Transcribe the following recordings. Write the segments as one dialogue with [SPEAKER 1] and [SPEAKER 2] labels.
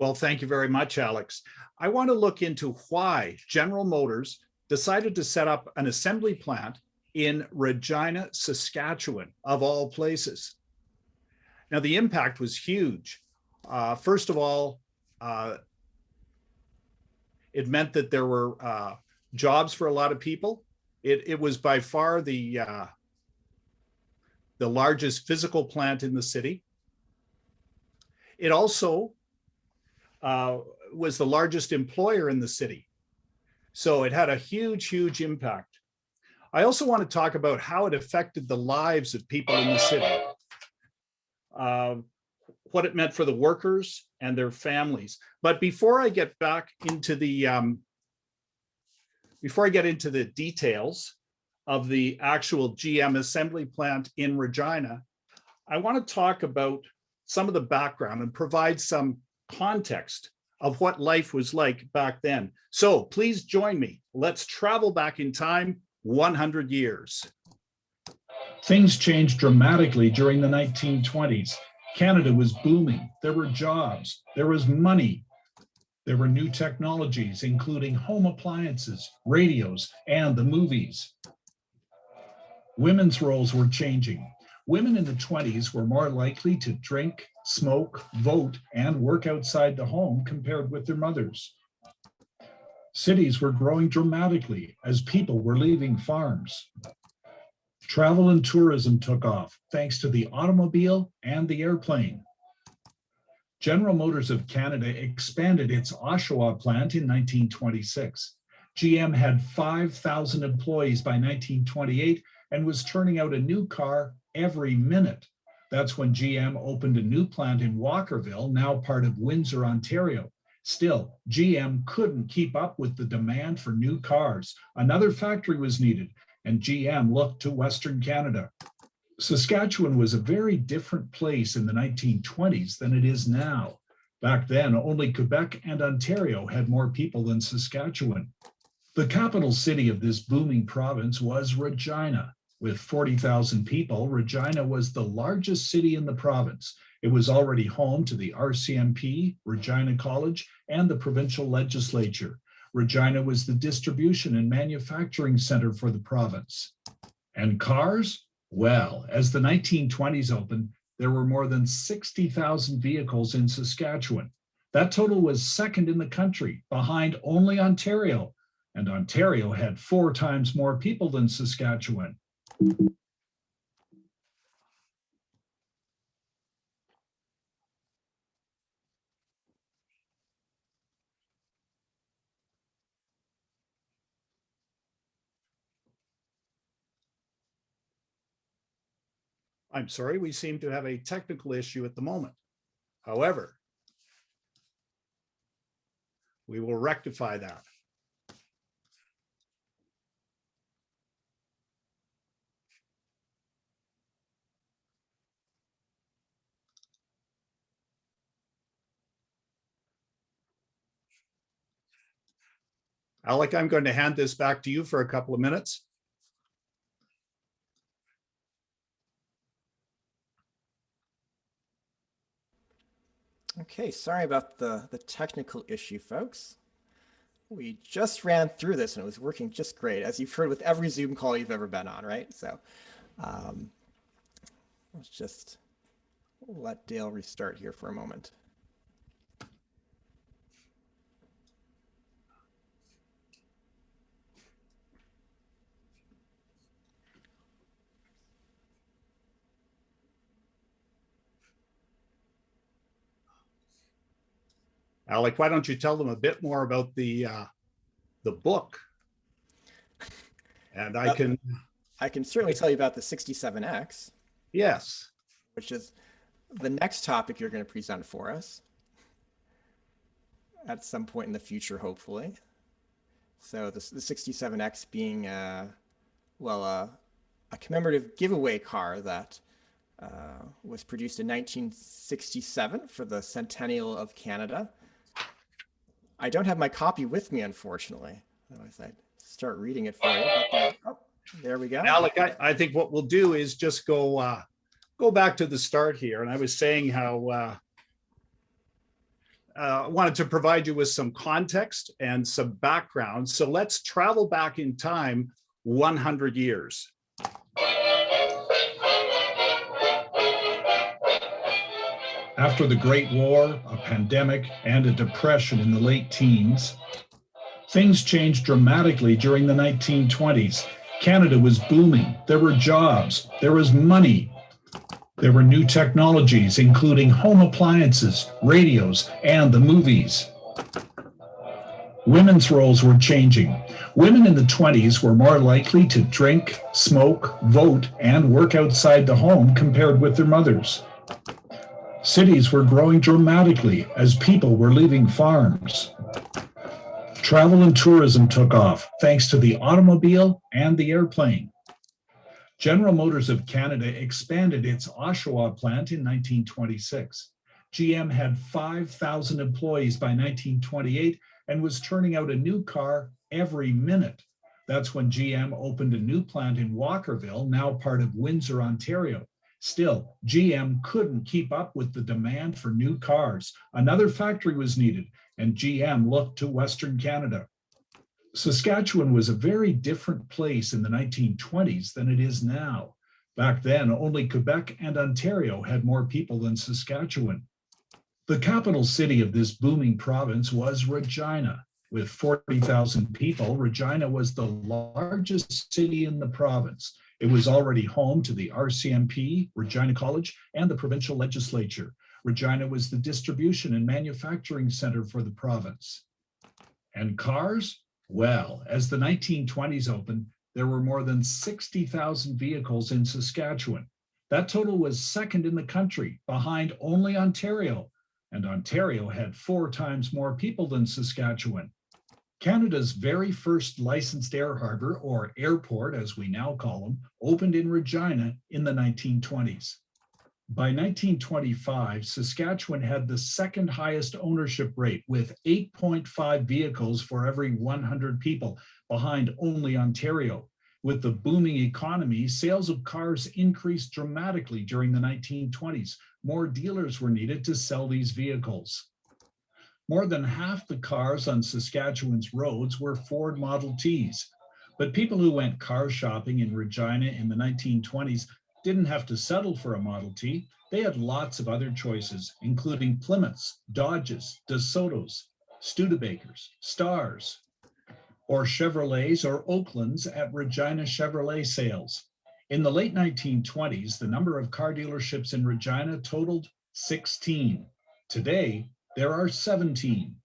[SPEAKER 1] Well, thank you very much, Alex. I want to look into why General Motors decided to set up an assembly plant in Regina, Saskatchewan, of all places. Now, the impact was huge. First of all, it meant that there were jobs for a lot of people. It was by far the largest physical plant in the city. It also was the largest employer in the city. So it had a huge, huge impact. I also want to talk about how it affected the lives of people in the city, what it meant for the workers and their families. But before I get back into the, details of the actual GM assembly plant in Regina, I want to talk about some of the background and provide some context of what life was like back then. So please join me. Let's travel back in time 100 years.
[SPEAKER 2] Things changed dramatically during the 1920s. Canada was booming. There were jobs. There was money. There were new technologies, including home appliances, radios, and the movies. Women's roles were changing. Women in the 20s were more likely to drink, smoke, vote, and work outside the home compared with their mothers. Cities were growing dramatically as people were leaving farms. Travel and tourism took off thanks to the automobile and the airplane. General Motors of Canada expanded its Oshawa plant in 1926. GM had 5,000 employees by 1928 and was turning out a new car every minute. That's when GM opened a new plant in Walkerville, now part of Windsor, Ontario. Still, GM couldn't keep up with the demand for new cars. Another factory was needed, and GM looked to Western Canada. Saskatchewan was a very different place in the 1920s than it is now. Back then, only Quebec and Ontario had more people than Saskatchewan. The capital city of this booming province was Regina. With 40,000 people, Regina was the largest city in the province. It was already home to the RCMP, Regina College, and the provincial legislature. Regina was the distribution and manufacturing center for the province. And cars? Well, as the 1920s opened, there were more than 60,000 vehicles in Saskatchewan. That total was second in the country, behind only Ontario. And Ontario had 4 times more people than Saskatchewan.
[SPEAKER 1] I'm sorry, we seem to have a technical issue at the moment. However, we will rectify that. Alec, I'm going to hand this back to you for a couple of minutes.
[SPEAKER 3] Okay, sorry about the technical issue, folks. We just ran through this and it was working just great, as you've heard with every Zoom call you've ever been on, right? So let's just let Dale restart here for a moment.
[SPEAKER 1] Alec, why don't you tell them a bit more about the book? And I
[SPEAKER 3] can certainly tell you about the 67X.
[SPEAKER 1] Yes.
[SPEAKER 3] Which is the next topic you're going to present for us at some point in the future, hopefully. So the 67X being, a commemorative giveaway car that was produced in 1967 for the centennial of Canada. I don't have my copy with me, unfortunately. Otherwise, I'd start reading it for you. But, oh, there we go.
[SPEAKER 1] Alec, I think what we'll do is just go back to the start here. And I was saying how wanted to provide you with some context and some background. So let's travel back in time 100 years.
[SPEAKER 2] After the Great War, a pandemic, and a depression in the late teens, things changed dramatically during the 1920s. Canada was booming. There were jobs. There was money. There were new technologies, including home appliances, radios, and the movies. Women's roles were changing. Women in the 20s were more likely to drink, smoke, vote, and work outside the home compared with their mothers. Cities were growing dramatically as people were leaving farms. Travel and tourism took off thanks to the automobile and the airplane. General Motors of Canada expanded its Oshawa plant in 1926. GM had 5,000 employees by 1928 and was turning out a new car every minute. That's when GM opened a new plant in Walkerville, now part of Windsor, Ontario. Still, GM couldn't keep up with the demand for new cars. Another factory was needed, and GM looked to Western Canada. Saskatchewan was a very different place in the 1920s than it is now. Back then, only Quebec and Ontario had more people than Saskatchewan. The capital city of this booming province was Regina. With 40,000 people, Regina was the largest city in the province. It was already home to the RCMP, Regina College, and the provincial legislature. Regina was the distribution and manufacturing center for the province. And cars? Well, as the 1920s opened, there were more than 60,000 vehicles in Saskatchewan. That total was second in the country, behind only Ontario. And Ontario had 4 times more people than Saskatchewan. Canada's very first licensed air harbor, or airport as we now call them, opened in Regina in the 1920s. By 1925, Saskatchewan had the second highest ownership rate with 8.5 vehicles for every 100 people, behind only Ontario. With the booming economy, sales of cars increased dramatically during the 1920s. More dealers were needed to sell these vehicles. More than half the cars on Saskatchewan's roads were Ford Model Ts. But people who went car shopping in Regina in the 1920s didn't have to settle for a Model T. They had lots of other choices, including Plymouths, Dodges, DeSotos, Studebakers, Stars, or Chevrolets or Oaklands at Regina Chevrolet sales. In the late 1920s, the number of car dealerships in Regina totaled 16. Today, there are 17.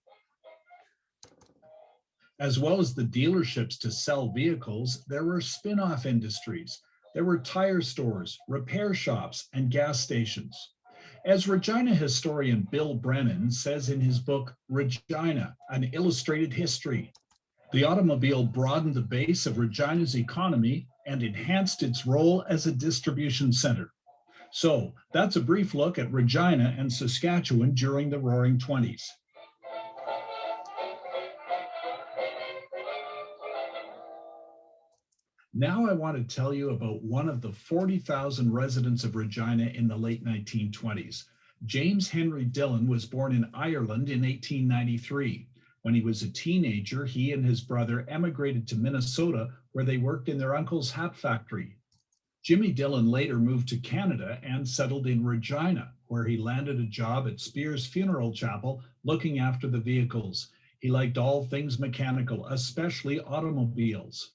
[SPEAKER 2] As well as the dealerships to sell vehicles, there were spin-off industries. There were tire stores, repair shops, and gas stations. As Regina historian Bill Brennan says in his book, Regina, An Illustrated History, the automobile broadened the base of Regina's economy and enhanced its role as a distribution center. So that's a brief look at Regina and Saskatchewan during the Roaring 20s. Now I want to tell you about one of the 40,000 residents of Regina in the late 1920s. James Henry Dillon was born in Ireland in 1893. When he was a teenager, he and his brother emigrated to Minnesota, where they worked in their uncle's hat factory. Jimmy Dillon later moved to Canada and settled in Regina, where he landed a job at Spears Funeral Chapel looking after the vehicles. He liked all things mechanical, especially automobiles.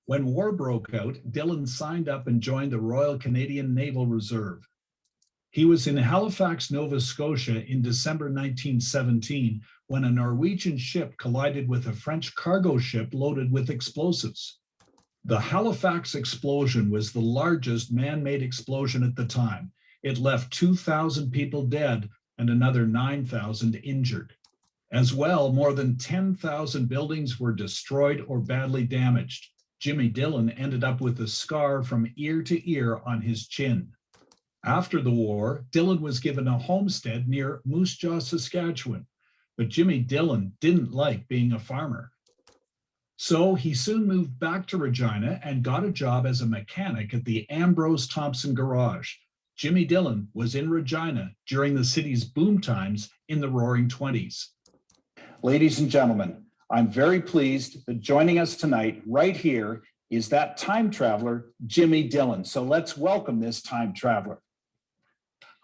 [SPEAKER 2] When war broke out, Dillon signed up and joined the Royal Canadian Naval Reserve. He was in Halifax, Nova Scotia in December 1917 when a Norwegian ship collided with a French cargo ship loaded with explosives. The Halifax explosion was the largest man-made explosion at the time. It left 2,000 people dead and another 9,000 injured. As well, more than 10,000 buildings were destroyed or badly damaged. Jimmy Dillon ended up with a scar from ear to ear on his chin. After the war, Dillon was given a homestead near Moose Jaw, Saskatchewan, but Jimmy Dillon didn't like being a farmer. So he soon moved back to Regina and got a job as a mechanic at the Ambrose Thompson Garage. Jimmy Dillon was in Regina during the city's boom times in the Roaring '20s. Ladies and gentlemen, I'm very pleased that joining us tonight right here is that time traveler, Jimmy Dillon. So let's welcome this time traveler.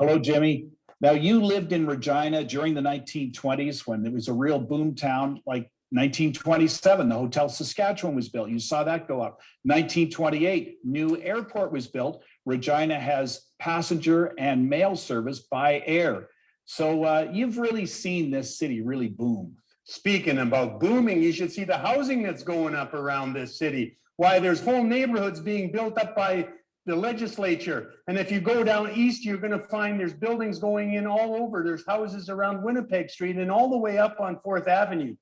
[SPEAKER 2] Hello, Jimmy. Now, you lived in Regina during the 1920s when it was a real boom town, like 1927, the Hotel Saskatchewan was built. You saw that go up. 1928, new airport was built. Regina has passenger and mail service by air. So you've really seen this city really boom.
[SPEAKER 4] Speaking about booming, you should see the housing that's going up around this city. Why, there's whole neighborhoods being built up by the legislature. And if you go down east, you're going to find there's buildings going in all over. There's houses around Winnipeg Street and all the way up on 4th Avenue.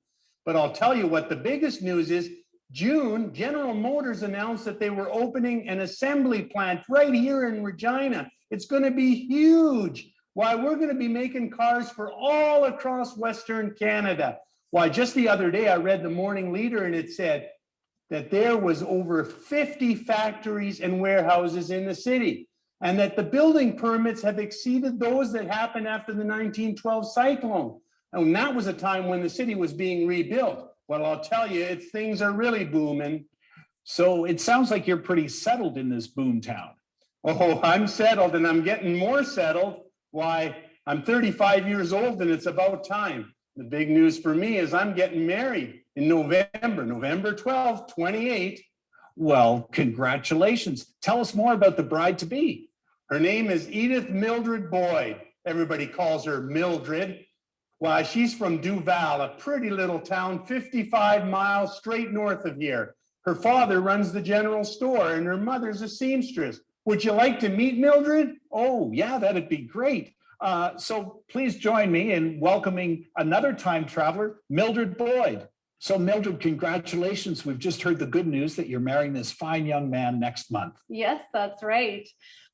[SPEAKER 4] But I'll tell you what the biggest news is. June, General Motors announced that they were opening an assembly plant right here in Regina. It's going to be huge. Why, we're going to be making cars for all across Western Canada. Why, just the other day, I read the Morning Leader and it said that there was over 50 factories and warehouses in the city, and that the building permits have exceeded those that happened after the 1912 cyclone. And that was a time when the city was being rebuilt. Well, I'll tell you, things are really booming.
[SPEAKER 2] So it sounds like you're pretty settled in this boom town.
[SPEAKER 4] Oh, I'm settled and I'm getting more settled. Why, I'm 35 years old and it's about time. The big news for me is I'm getting married in November 12th, 28.
[SPEAKER 2] Well, congratulations. Tell us more about the bride-to-be.
[SPEAKER 4] Her name is Edith Mildred Boyd. Everybody calls her Mildred. Why, she's from Duval, a pretty little town 55 miles straight north of here. Her father runs the general store and her mother's a seamstress. Would you like to meet Mildred?
[SPEAKER 2] Oh, yeah, that'd be great. So please join me in welcoming another time traveler, Mildred Boyd. So Mildred, congratulations. We've just heard the good news that you're marrying this fine young man next month.
[SPEAKER 5] Yes, that's right.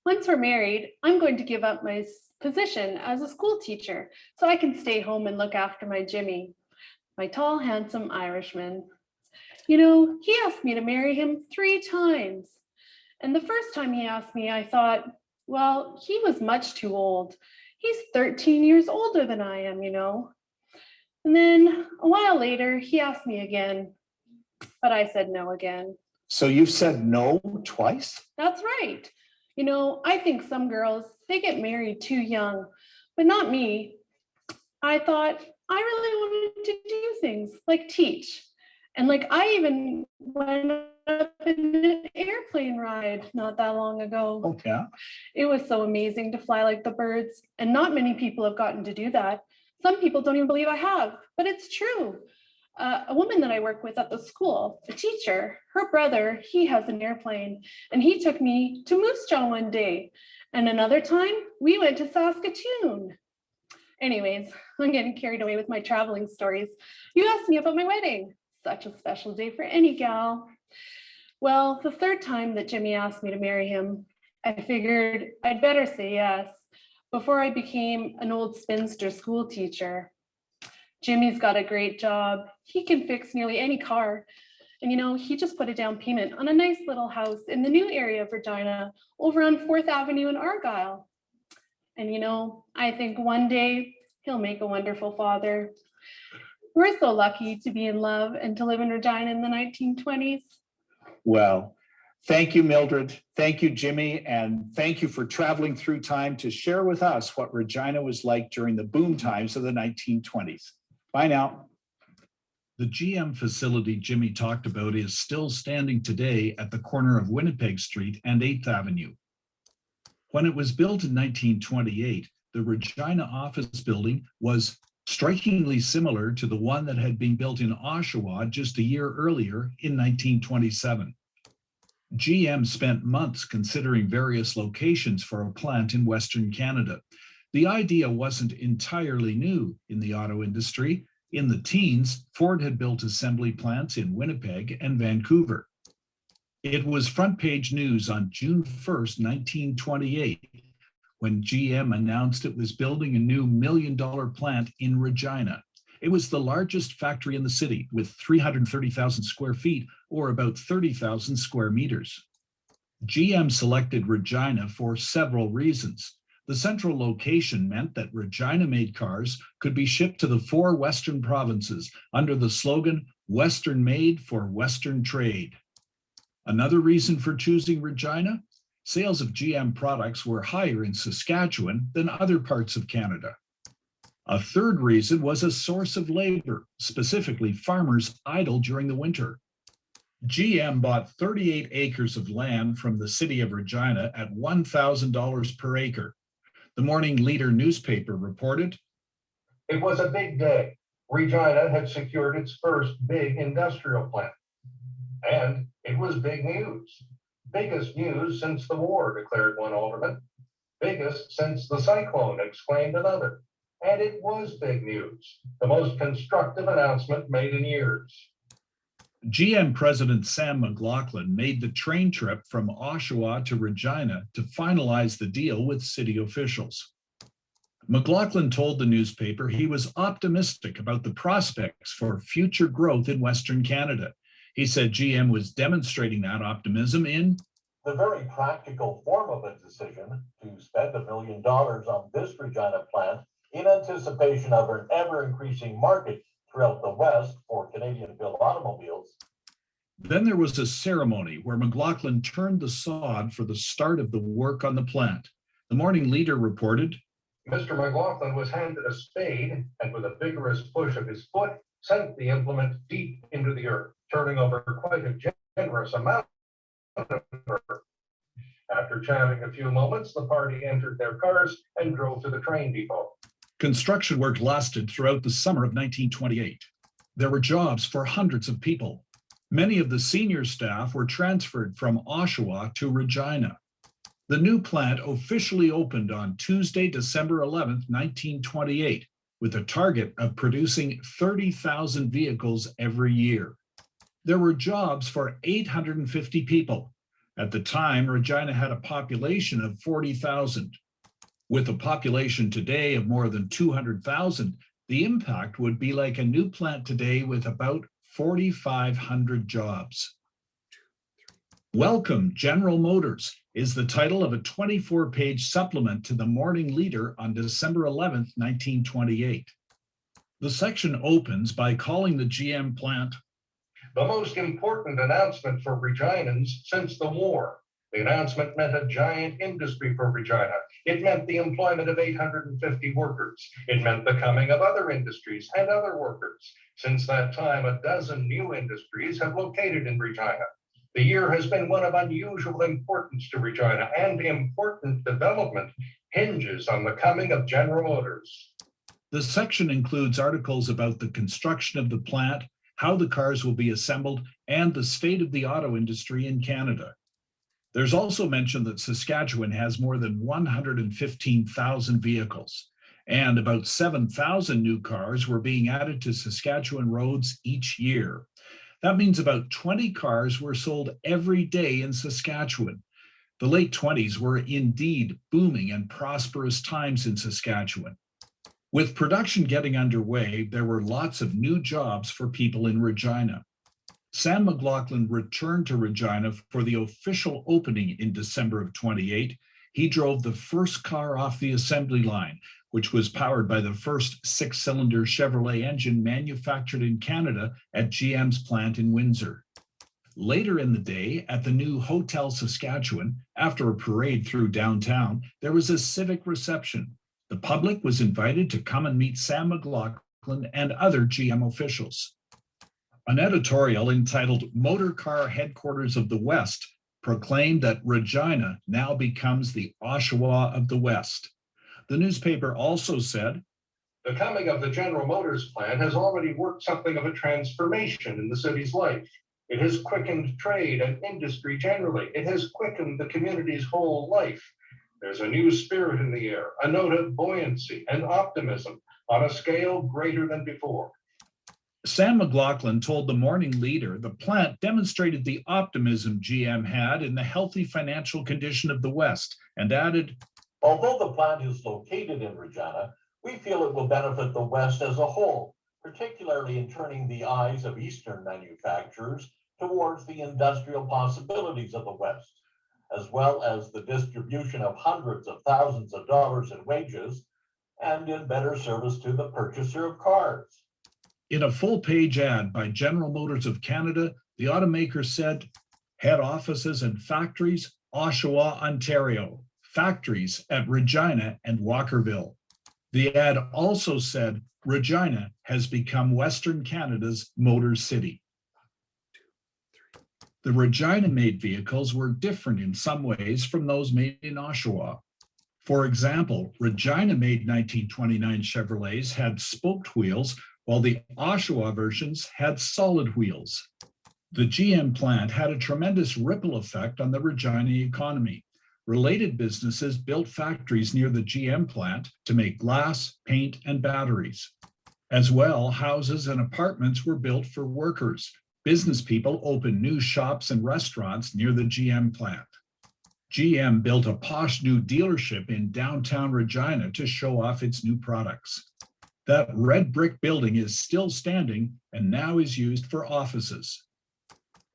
[SPEAKER 5] Once we're married, I'm going to give up my position as a school teacher so I can stay home and look after my Jimmy, my tall, handsome Irishman. You know, he asked me to marry him 3 times. And the first time he asked me, I thought, well, he was much too old. He's 13 years older than I am, you know. And then a while later, he asked me again, but I said no again.
[SPEAKER 2] So you've said no twice?
[SPEAKER 5] That's right. You know, I think some girls, they get married too young, but not me. I thought I really wanted to do things like teach. And like I even went up in an airplane ride not that long ago.
[SPEAKER 2] Oh, yeah.
[SPEAKER 5] It was so amazing to fly like the birds. And not many people have gotten to do that. Some people don't even believe I have, but it's true. A woman that I work with at the school, a teacher, her brother, he has an airplane and he took me to Moose Jaw one day. And another time we went to Saskatoon. Anyways, I'm getting carried away with my traveling stories. You asked me about my wedding. Such a special day for any gal. Well, the 3rd time that Jimmy asked me to marry him, I figured I'd better say yes before I became an old spinster school teacher. Jimmy's got a great job. He can fix nearly any car. And you know, he just put a down payment on a nice little house in the new area of Regina over on 4th Avenue in Argyle. And you know, I think one day he'll make a wonderful father. We're so lucky to be in love and to live in Regina in the 1920s.
[SPEAKER 2] Well, thank you, Mildred. Thank you, Jimmy. And thank you for traveling through time to share with us what Regina was like during the boom times of the 1920s. Bye now. The GM facility Jimmy talked about is still standing today at the corner of Winnipeg Street and 8th Avenue. When it was built in 1928, the Regina office building was strikingly similar to the one that had been built in Oshawa just a year earlier in 1927. GM spent months considering various locations for a plant in Western Canada. The idea wasn't entirely new in the auto industry. In the teens, Ford had built assembly plants in Winnipeg and Vancouver. It was front page news on June 1st, 1928, when GM announced it was building a new $1 million plant in Regina. It was the largest factory in the city with 330,000 square feet, or about 30,000 square meters. GM selected Regina for several reasons. The central location meant that Regina-made cars could be shipped to the 4 Western provinces under the slogan, Western Made for Western Trade. Another reason for choosing Regina? Sales of GM products were higher in Saskatchewan than other parts of Canada. A third reason was a source of labor, specifically farmers idle during the winter. GM bought 38 acres of land from the city of Regina at $1,000 per acre. The Morning Leader newspaper reported,
[SPEAKER 6] "It was a big day. Regina had secured its first big industrial plant. And it was big news. Biggest news since the war," declared one alderman. "Biggest since the cyclone," exclaimed another. And it was big news, the most constructive announcement made in years.
[SPEAKER 2] GM President Sam McLaughlin made the train trip from Oshawa to Regina to finalize the deal with city officials. McLaughlin told the newspaper he was optimistic about the prospects for future growth in Western Canada. He said GM was demonstrating that optimism in
[SPEAKER 7] the very practical form of a decision to spend $1 million on this Regina plant in anticipation of an ever-increasing market throughout the West for Canadian-built automobiles.
[SPEAKER 2] Then there was a ceremony where McLaughlin turned the sod for the start of the work on the plant. The Morning Leader reported,
[SPEAKER 6] Mr. McLaughlin was handed a spade and with a vigorous push of his foot, sent the implement deep into the earth, turning over quite a generous amount of earth. After chatting a few moments, the party entered their cars and drove to the train depot.
[SPEAKER 2] Construction work lasted throughout the summer of 1928. There were jobs for hundreds of people. Many of the senior staff were transferred from Oshawa to Regina. The new plant officially opened on Tuesday, December 11, 1928, with a target of producing 30,000 vehicles every year. There were jobs for 850 people. At the time, Regina had a population of 40,000. With a population today of more than 200,000, the impact would be like a new plant today with about 4,500 jobs. Welcome, General Motors is the title of a 24-page supplement to the Morning Leader on December 11, 1928. The section opens by calling the GM plant
[SPEAKER 6] the most important announcement for Reginans since the war. The announcement meant a giant industry for Regina. It meant the employment of 850 workers. It meant the coming of other industries and other workers. Since that time, a dozen new industries have located in Regina. The year has been one of unusual importance to Regina, and important development hinges on the coming of General Motors.
[SPEAKER 2] The section includes articles about the construction of the plant, how the cars will be assembled, and the state of the auto industry in Canada. There's also mention that Saskatchewan has more than 115,000 vehicles, and about 7,000 new cars were being added to Saskatchewan roads each year. That means about 20 cars were sold every day in Saskatchewan. The late 20s were indeed booming and prosperous times in Saskatchewan. With production getting underway, there were lots of new jobs for people in Regina. Sam McLaughlin returned to Regina for the official opening in December of 28. He drove the first car off the assembly line, which was powered by the first 6-cylinder Chevrolet engine manufactured in Canada at GM's plant in Windsor. Later in the day, at the new Hotel Saskatchewan, after a parade through downtown, there was a civic reception. The public was invited to come and meet Sam McLaughlin and other GM officials. An editorial entitled Motor Car Headquarters of the West proclaimed that Regina now becomes the Oshawa of the West. The newspaper also said,
[SPEAKER 6] the coming of the General Motors plant has already worked something of a transformation in the city's life. It has quickened trade and industry generally. It has quickened the community's whole life. There's a new spirit in the air, a note of buoyancy and optimism on a scale greater than before.
[SPEAKER 2] Sam McLaughlin told the Morning Leader the plant demonstrated the optimism GM had in the healthy financial condition of the West, and added,
[SPEAKER 7] although the plant is located in Regina, we feel it will benefit the West as a whole, particularly in turning the eyes of Eastern manufacturers towards the industrial possibilities of the West. as well as the distribution of hundreds of thousands of dollars in wages and in better service to the purchaser of cars.
[SPEAKER 2] In a full-page ad by General Motors of Canada, the automaker said, head offices and factories, Oshawa, Ontario, factories at Regina and Walkerville. The ad also said, Regina has become Western Canada's Motor City. The Regina-made vehicles were different in some ways from those made in Oshawa. For example, Regina-made 1929 Chevrolets had spoked wheels, while the Oshawa versions had solid wheels. The GM plant had a tremendous ripple effect on the Regina economy. Related businesses built factories near the GM plant to make glass, paint, and batteries. As well, houses and apartments were built for workers. Business people opened new shops and restaurants near the GM plant. GM built a posh new dealership in downtown Regina to show off its new products. That red brick building is still standing and now is used for offices.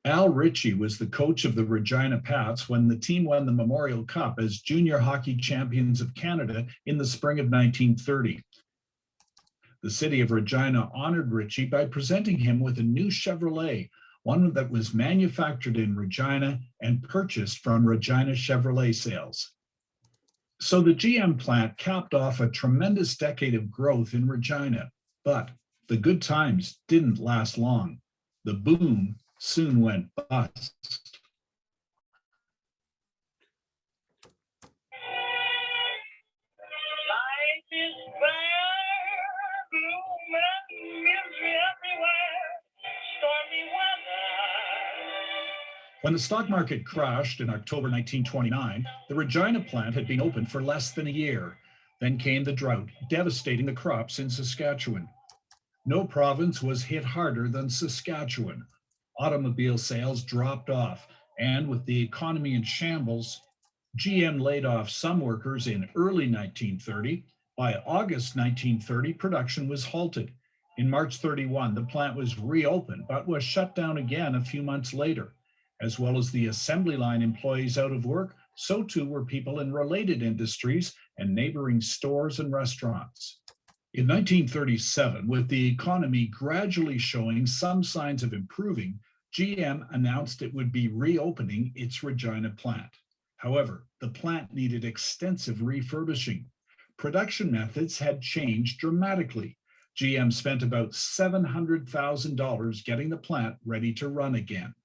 [SPEAKER 2] Al Ritchie was the coach of the Regina Pats when the team won the Memorial Cup as junior hockey champions of Canada in the spring of 1930. The city of Regina honored Ritchie by presenting him with a new Chevrolet, one that was manufactured in Regina and purchased from Regina Chevrolet sales. So the GM plant capped off a tremendous decade of growth in Regina, but the good times didn't last long. The boom soon went bust.
[SPEAKER 8] Life is bare, gloom and misery everywhere, stormy weather.
[SPEAKER 2] When the stock market crashed in October 1929, the Regina plant had been open for less than a year. Then came the drought, devastating the crops in Saskatchewan. No province was hit harder than Saskatchewan. Automobile sales dropped off, and with the economy in shambles, GM laid off some workers in early 1930. By August 1930, production was halted. In March 31, the plant was reopened, but was shut down again a few months later. As well as the assembly line employees out of work, so too were people in related industries and neighboring stores and restaurants. In 1937, with the economy gradually showing some signs of improving, GM announced it would be reopening its Regina plant. However, the plant needed extensive refurbishing. Production methods had changed dramatically. GM spent about $700,000 getting the plant ready to run again.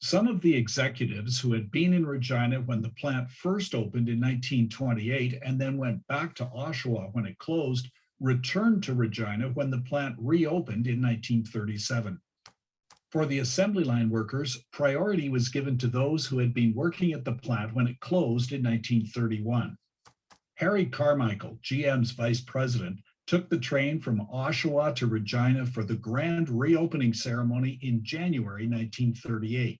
[SPEAKER 2] Some of the executives who had been in Regina when the plant first opened in 1928 and then went back to Oshawa when it closed returned to Regina when the plant reopened in 1937. For the assembly line workers, priority was given to those who had been working at the plant when it closed in 1931. Harry Carmichael, GM's vice president, took the train from Oshawa to Regina for the grand reopening ceremony in January 1938.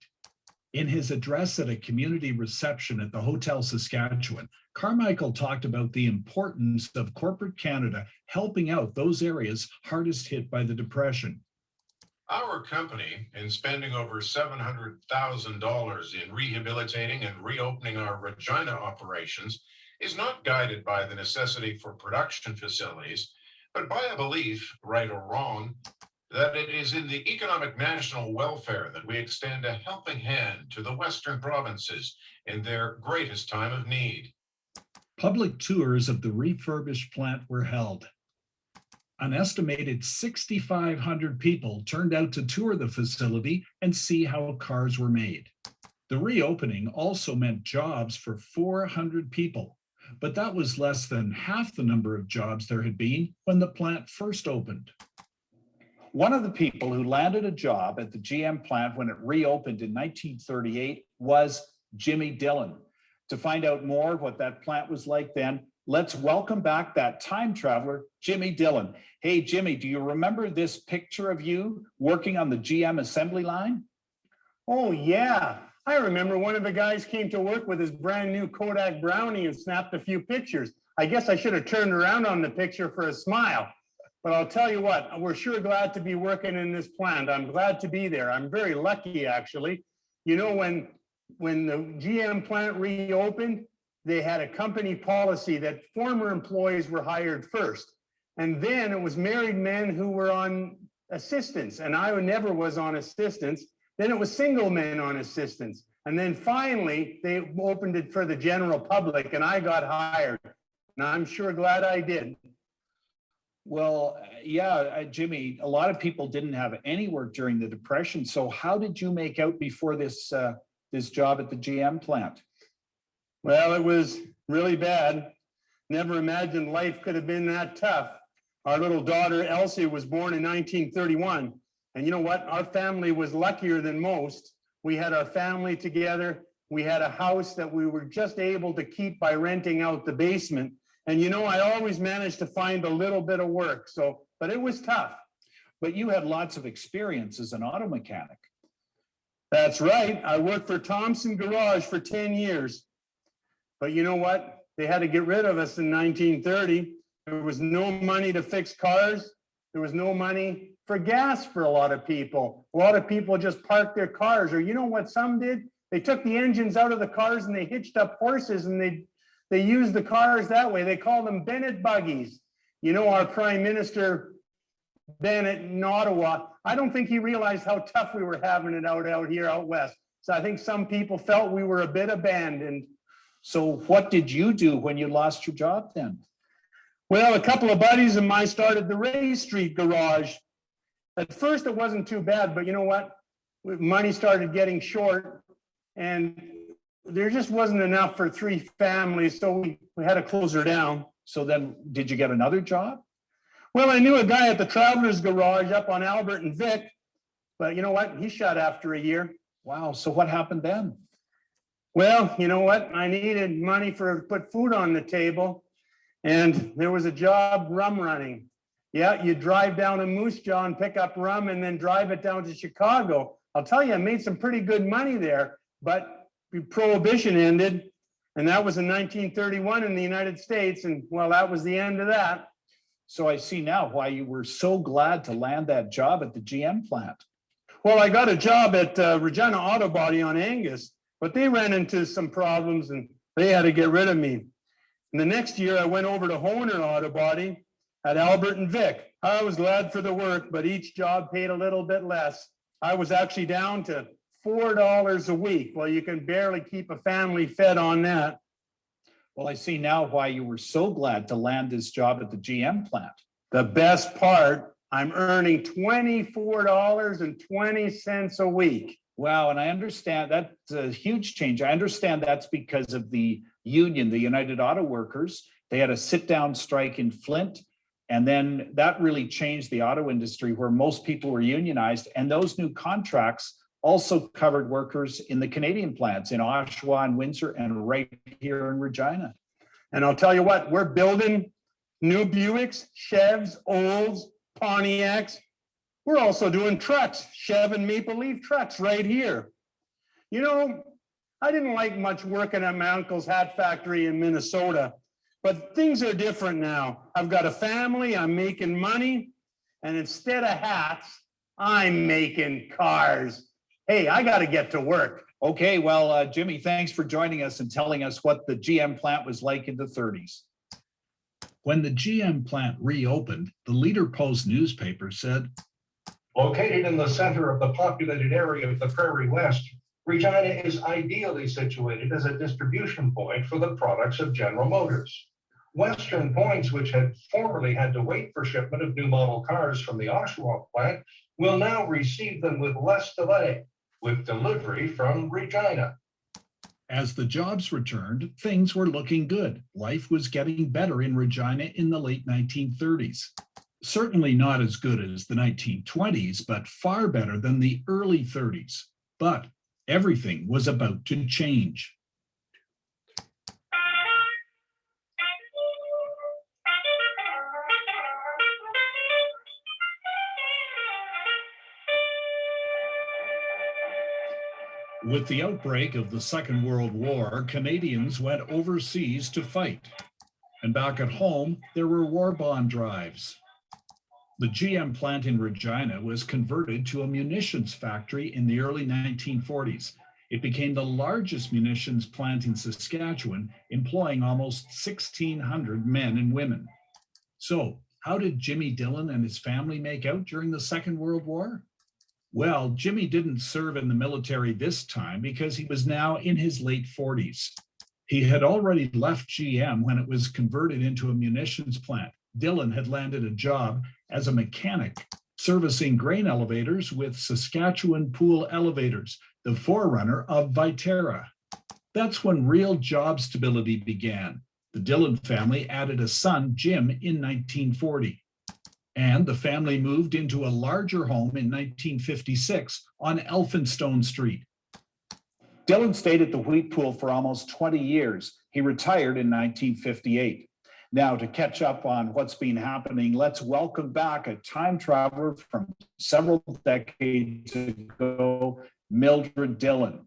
[SPEAKER 2] In his address at a community reception at the Hotel Saskatchewan, Carmichael talked about the importance of corporate Canada helping out those areas hardest hit by the Depression.
[SPEAKER 9] Our company, in spending over $700,000 in rehabilitating and reopening our Regina operations, is not guided by the necessity for production facilities, but by a belief, right or wrong, that it is in the economic national welfare that we extend a helping hand to the Western provinces in their greatest time of need.
[SPEAKER 2] Public tours of the refurbished plant were held. An estimated 6,500 people turned out to tour the facility and see how cars were made. The reopening also meant jobs for 400 people, but that was less than half the number of jobs there had been when the plant first opened.
[SPEAKER 1] One of the people who landed a job at the GM plant when it reopened in 1938 was Jimmy Dillon. To find out more of what that plant was like then, let's welcome back that time traveler, Jimmy Dillon. Hey, Jimmy, do you remember this picture of you working on the GM assembly line?
[SPEAKER 4] Oh, yeah. I remember one of the guys came to work with his brand new Kodak Brownie and snapped a few pictures. I guess I should have turned around on the picture for a smile. But I'll tell you what, we're sure glad to be working in this plant. I'm glad to be there. I'm very lucky, actually. You know, when when the GM plant reopened, they had a company policy that former employees were hired first. And then it was married men who were on assistance, and I never was on assistance. Then it was single men on assistance. And then finally, they opened it for the general public, and I got hired. And I'm sure glad I did.
[SPEAKER 2] Well, yeah, Jimmy, a lot of people didn't have any work during the Depression. So how did you make out before this this job at the GM plant?
[SPEAKER 4] Well, it was really bad. Never imagined life could have been that tough. Our little daughter, Elsie, was born in 1931. And you know what? Our family was luckier than most. We had our family together. We had a house that we were just able to keep by renting out the basement. And you know, I always managed to find a little bit of work. So, but it was tough.
[SPEAKER 2] But you had lots of experience as an auto mechanic.
[SPEAKER 4] That's right. I worked for Thompson Garage for 10 years. But you know what? They had to get rid of us in 1930. There was no money to fix cars. There was no money for gas for a lot of people. A lot of people just parked their cars, or you know what some did? They took the engines out of the cars and they hitched up horses, and they used the cars that way. They called them Bennett buggies. You know, our Prime Minister, Bennett in Ottawa, I don't think he realized how tough we were having it out here out west. So I think some people felt we were a bit abandoned.
[SPEAKER 2] So what did you do when you lost your job then?
[SPEAKER 4] Well, a couple of buddies of mine started the Ray Street Garage. At first, it wasn't too bad, but you know what? Money started getting short, and there just wasn't enough for 3 families, so we had to close her down.
[SPEAKER 2] So then, did you get another job?
[SPEAKER 4] Well, I knew a guy at the Travelers Garage up on Albert and Vic, but you know what? He shut after a year.
[SPEAKER 2] Wow. So what happened then?
[SPEAKER 4] Well, you know what? I needed money to put food on the table, and there was a job rum running. Yeah, you drive down to Moose Jaw and pick up rum and then drive it down to Chicago. I'll tell you, I made some pretty good money there, but Prohibition ended, and that was in 1931 in the United States, and well, that was the end of that.
[SPEAKER 2] So I see now why you were so glad to land that job at the GM plant.
[SPEAKER 4] Well, I got a job at Regina Auto Body on Angus, but they ran into some problems and they had to get rid of me. And the next year I went over to Honer Auto Body at Albert and Vic. I was glad for the work, but each job paid a little bit less. I was actually down to $4 a week. Well, you can barely keep a family fed on that.
[SPEAKER 2] Well, I see now why you were so glad to land this job at the GM plant.
[SPEAKER 4] The best part, I'm earning $24.20 a week.
[SPEAKER 2] Wow, and I understand that's a huge change. I understand that's because of the union, the United Auto Workers. They had a sit-down strike in Flint, and then that really changed the auto industry where most people were unionized, and those new contracts also covered workers in the Canadian plants in Oshawa and Windsor and right here in Regina.
[SPEAKER 4] And I'll tell you what, we're building new Buicks, Chevs, Olds, Pontiacs. We're also doing trucks, Chev and Maple Leaf trucks right here. You know, I didn't like much working at my uncle's hat factory in Minnesota, but things are different now. I've got a family, I'm making money, and instead of hats, I'm making cars. Hey, I got to get to work.
[SPEAKER 2] Okay, well, Jimmy, thanks for joining us and telling us what the GM plant was like in the 30s. When the GM plant reopened, the Leader Post newspaper said,
[SPEAKER 6] Located in the center of the populated area of the Prairie West, Regina is ideally situated as a distribution point for the products of General Motors. Western points, which had formerly had to wait for shipment of new model cars from the Oshawa plant, will now receive them with less delay, with delivery from Regina.
[SPEAKER 2] as the jobs returned, things were looking good. Life was getting better in Regina in the late 1930s. Certainly not as good as the 1920s, but far better than the early 30s. But everything was about to change. With the outbreak of the Second World War, Canadians went overseas to fight. And back at home, there were war bond drives. The GM plant in Regina was converted to a munitions factory in the early 1940s. It became the largest munitions plant in Saskatchewan, employing almost 1,600 men and women. So, how did Jimmy Dillon and his family make out during the Second World War? Well, Jimmy didn't serve in the military this time because he was now in his late 40s. He had already left GM when it was converted into a munitions plant. Dillon had landed a job as a mechanic servicing grain elevators with Saskatchewan Pool Elevators, the forerunner of Viterra. That's when real job stability began. The Dillon family added a son, Jim, in 1940. And the family moved into a larger home in 1956 on Elphinstone Street.
[SPEAKER 1] Dillon stayed at the wheat pool for almost 20 years. He retired in 1958. Now, to catch up on what's been happening, let's welcome back a time traveler from several decades ago, Mildred Dillon.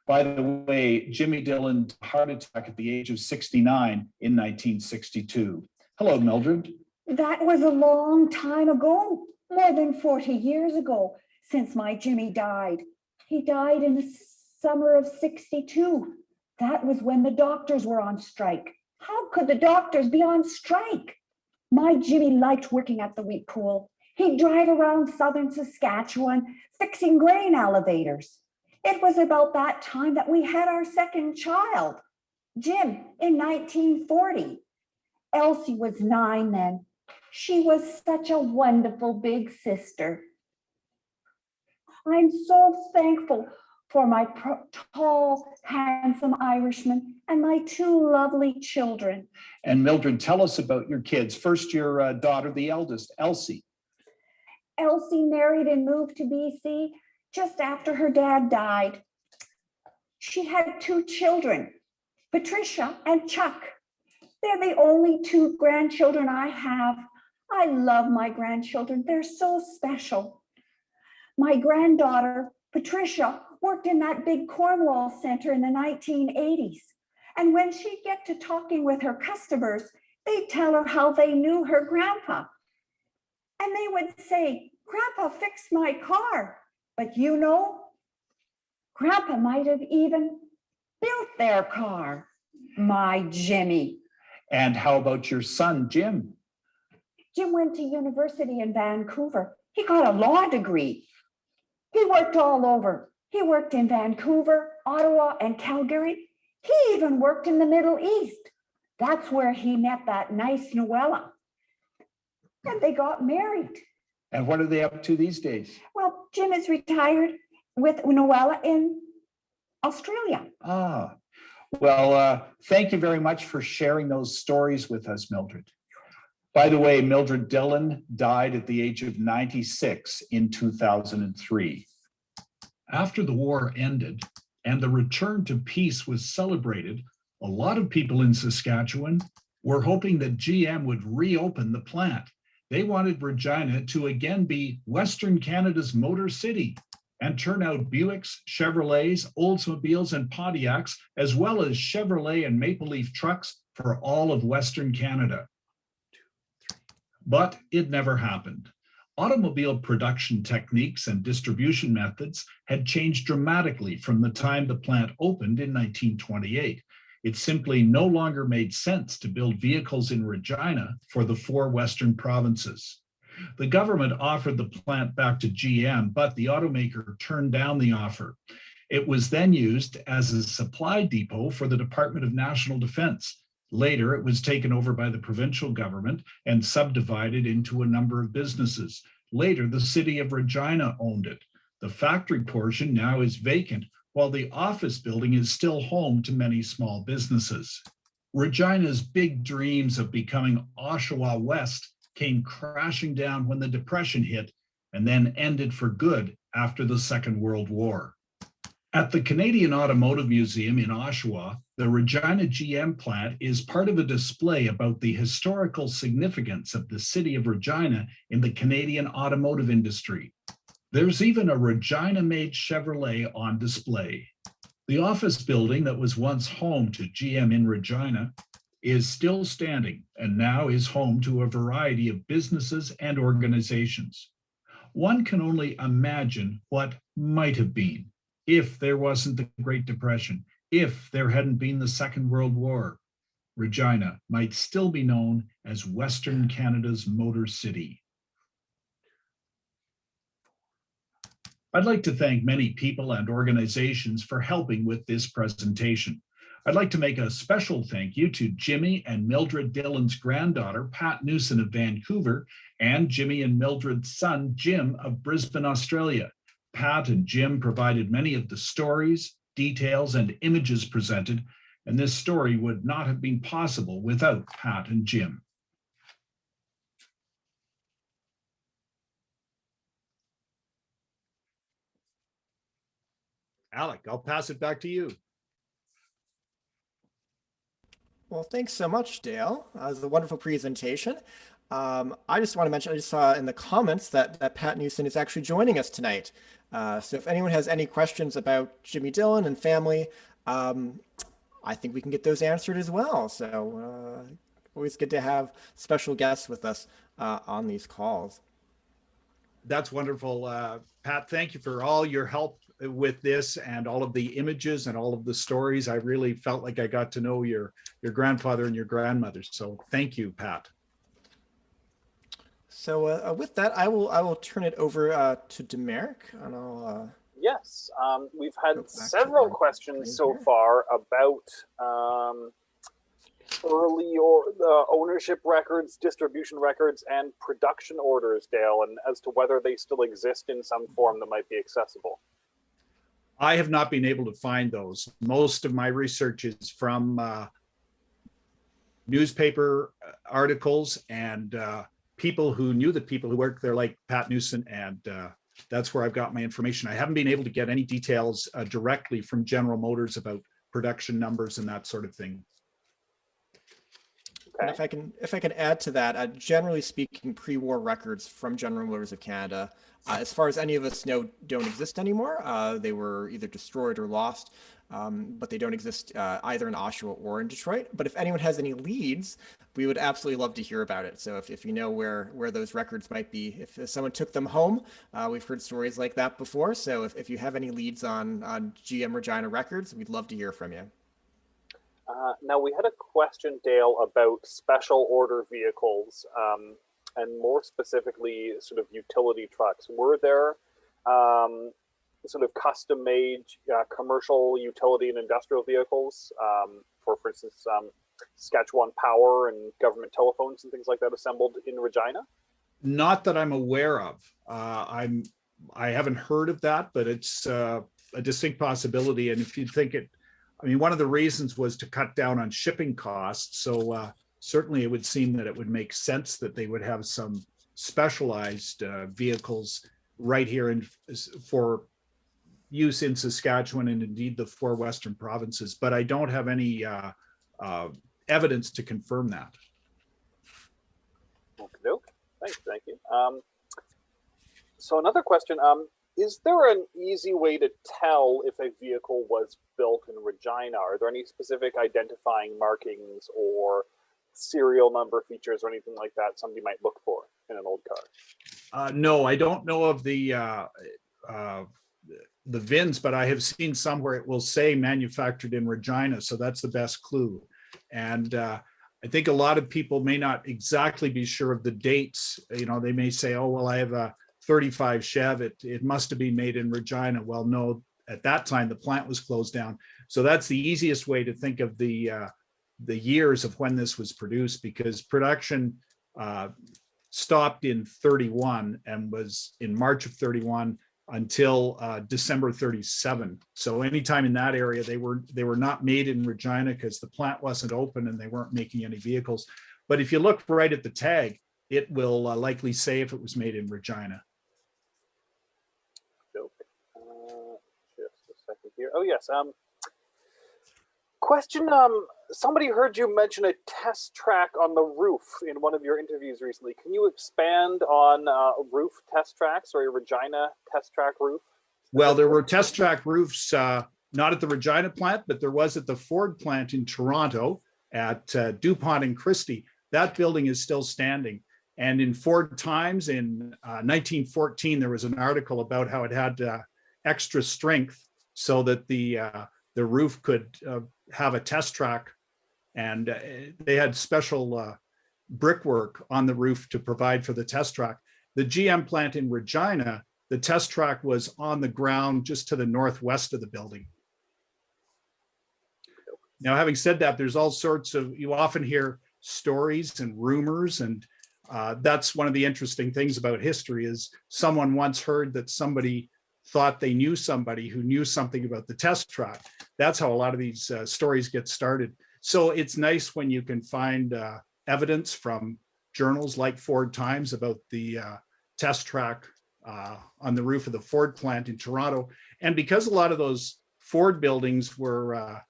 [SPEAKER 1] By the way, Jimmy Dillon died of a heart attack at the age of 69 in 1962. Hello, Mildred.
[SPEAKER 10] That was a long time ago, more than 40 years ago, since my Jimmy died. He died in the summer of 62. That was when the doctors were on strike. How could the doctors be on strike? My Jimmy liked working at the wheat pool. He'd drive around southern Saskatchewan fixing grain elevators. It was about that time that we had our second child, Jim, in 1940. Elsie was 9 then. She was such a wonderful big sister. I'm so thankful for my tall, handsome Irishman and my 2 lovely children.
[SPEAKER 1] And Mildred, tell us about your kids. First, your daughter, the eldest, Elsie.
[SPEAKER 10] Elsie married and moved to BC just after her dad died. She had 2 children, Patricia and Chuck. They're the only 2 grandchildren I have. I love my grandchildren. They're so special. My granddaughter, Patricia, worked in that big Cornwall center in the 1980s. And when she'd get to talking with her customers, they'd tell her how they knew her grandpa. And they would say, "Grandpa fixed my car." But you know, Grandpa might have even built their car. My Jimmy.
[SPEAKER 1] And how about your son, Jim?
[SPEAKER 10] Jim went to university in Vancouver. He got a law degree. He worked all over. He worked in Vancouver, Ottawa, and Calgary. He even worked in the Middle East. That's where he met that nice Noella. And they got married.
[SPEAKER 1] And what are they up to these days?
[SPEAKER 10] Well, Jim is retired with Noella in Australia.
[SPEAKER 1] Ah, well, thank you very much for sharing those stories with us, Mildred. By the way, Mildred Dillon died at the age of 96 in 2003.
[SPEAKER 2] After the war ended and the return to peace was celebrated, a lot of people in Saskatchewan were hoping that GM would reopen the plant. They wanted Regina to again be Western Canada's Motor City and turn out Buicks, Chevrolets, Oldsmobiles, and Pontiacs, as well as Chevrolet and Maple Leaf trucks for all of Western Canada. But it never happened. Automobile production techniques and distribution methods had changed dramatically from the time the plant opened in 1928. It simply no longer made sense to build vehicles in Regina for the 4 Western provinces. The government offered the plant back to GM, but the automaker turned down the offer. It was then used as a supply depot for the Department of National Defense. Later, it was taken over by the provincial government and subdivided into a number of businesses. Later, the city of Regina owned it. The factory portion now is vacant, while the office building is still home to many small businesses. Regina's big dreams of becoming Oshawa West came crashing down when the Depression hit and then ended for good after the Second World War. At the Canadian Automotive Museum in Oshawa, the Regina GM plant is part of a display about the historical significance of the city of Regina in the Canadian automotive industry. There's even a Regina-made Chevrolet on display. The office building that was once home to GM in Regina is still standing and now is home to a variety of businesses and organizations. One can only imagine what might have been. If there wasn't the Great Depression, if there hadn't been the Second World War, Regina might still be known as Western Canada's Motor City. I'd like to thank many people and organizations for helping with this presentation. I'd like to make a special thank you to Jimmy and Mildred Dillon's granddaughter, Pat Newson of Vancouver, and Jimmy and Mildred's son, Jim of Brisbane, Australia. Pat and Jim provided many of the stories, details, and images presented, and this story would not have been possible without Pat and Jim.
[SPEAKER 1] Alec, I'll pass it back to you.
[SPEAKER 3] Well, thanks so much, Dale. It was a wonderful presentation. I just want to mention, I just saw in the comments that Pat Newson is actually joining us tonight. So if anyone has any questions about Jimmy Dillon and family, I think we can get those answered as well. So always good to have special guests with us on these calls.
[SPEAKER 1] That's wonderful. Pat, thank you for all your help with this and all of the images and all of the stories. I really felt like I got to know your grandfather and your grandmother. So thank you, Pat.
[SPEAKER 3] So with that, I will turn it over to Demeric, and I'll.
[SPEAKER 11] Yes, we've had several questions so far about early or the ownership records, distribution records, and production orders, Dale, and as to whether they still exist in some form that might be accessible.
[SPEAKER 1] I have not been able to find those. Most of my research is from newspaper articles and people who knew the people who worked there, like Pat Newson, and that's where I've got my information. I haven't been able to get any details directly from General Motors about production numbers and that sort of thing.
[SPEAKER 3] And if I can add to that, generally speaking, pre-war records from General Motors of Canada, as far as any of us know, don't exist anymore. They were either destroyed or lost, but they don't exist either in Oshawa or in Detroit. But if anyone has any leads, we would absolutely love to hear about it. So if you know where those records might be, if someone took them home, we've heard stories like that before. So if you have any leads on GM Regina records, we'd love to hear from you.
[SPEAKER 11] Now, we had a question, Dale, about special order vehicles, and more specifically, sort of utility trucks. Were there sort of custom-made commercial utility and industrial vehicles for instance, Saskatchewan Power and government telephones and things like that assembled in Regina?
[SPEAKER 1] Not that I'm aware of. I haven't heard of that, but it's a distinct possibility. And if you think it, I mean, one of the reasons was to cut down on shipping costs. So certainly it would seem that it would make sense that they would have some specialized vehicles right here for use in Saskatchewan and indeed the 4 Western provinces. But I don't have any evidence to confirm that.
[SPEAKER 11] Okay, thank you. So another question, is there an easy way to tell if a vehicle was built in Regina? Are there any specific identifying markings or serial number features or anything like that somebody might look for in an old car?
[SPEAKER 1] No, I don't know of the VINs, but I have seen some where it will say manufactured in Regina. So that's the best clue. And I think a lot of people may not exactly be sure of the dates. You know, they may say, oh, well, I have a 35 Chev, it must have been made in Regina. Well, no, at that time, the plant was closed down. So that's the easiest way to think of the years of when this was produced, because production stopped in 31 and was in March of 31 until December 37. So anytime in that area, they were not made in Regina because the plant wasn't open and they weren't making any vehicles. But if you look right at the tag, it will likely say if it was made in Regina.
[SPEAKER 11] Just a second here. Oh yes. Question. Somebody heard you mention a test track on the roof in one of your interviews recently. Can you expand on roof test tracks or a Regina test track roof?
[SPEAKER 1] Well, there were test track roofs, not at the Regina plant, but there was at the Ford plant in Toronto at DuPont and Christie. That building is still standing. And in Ford Times in 1914, there was an article about how it had extra strength so that the roof could have a test track, and they had special brickwork on the roof to provide for the test track. The GM plant in Regina, the test track was on the ground just to the northwest of the building. Now, having said that, there's all sorts of, you often hear stories and rumors, and that's one of the interesting things about history is someone once heard that somebody thought they knew somebody who knew something about the test track. That's how a lot of these stories get started. So it's nice when you can find evidence from journals like Ford Times about the test track on the roof of the Ford plant in Toronto. And because a lot of those Ford buildings were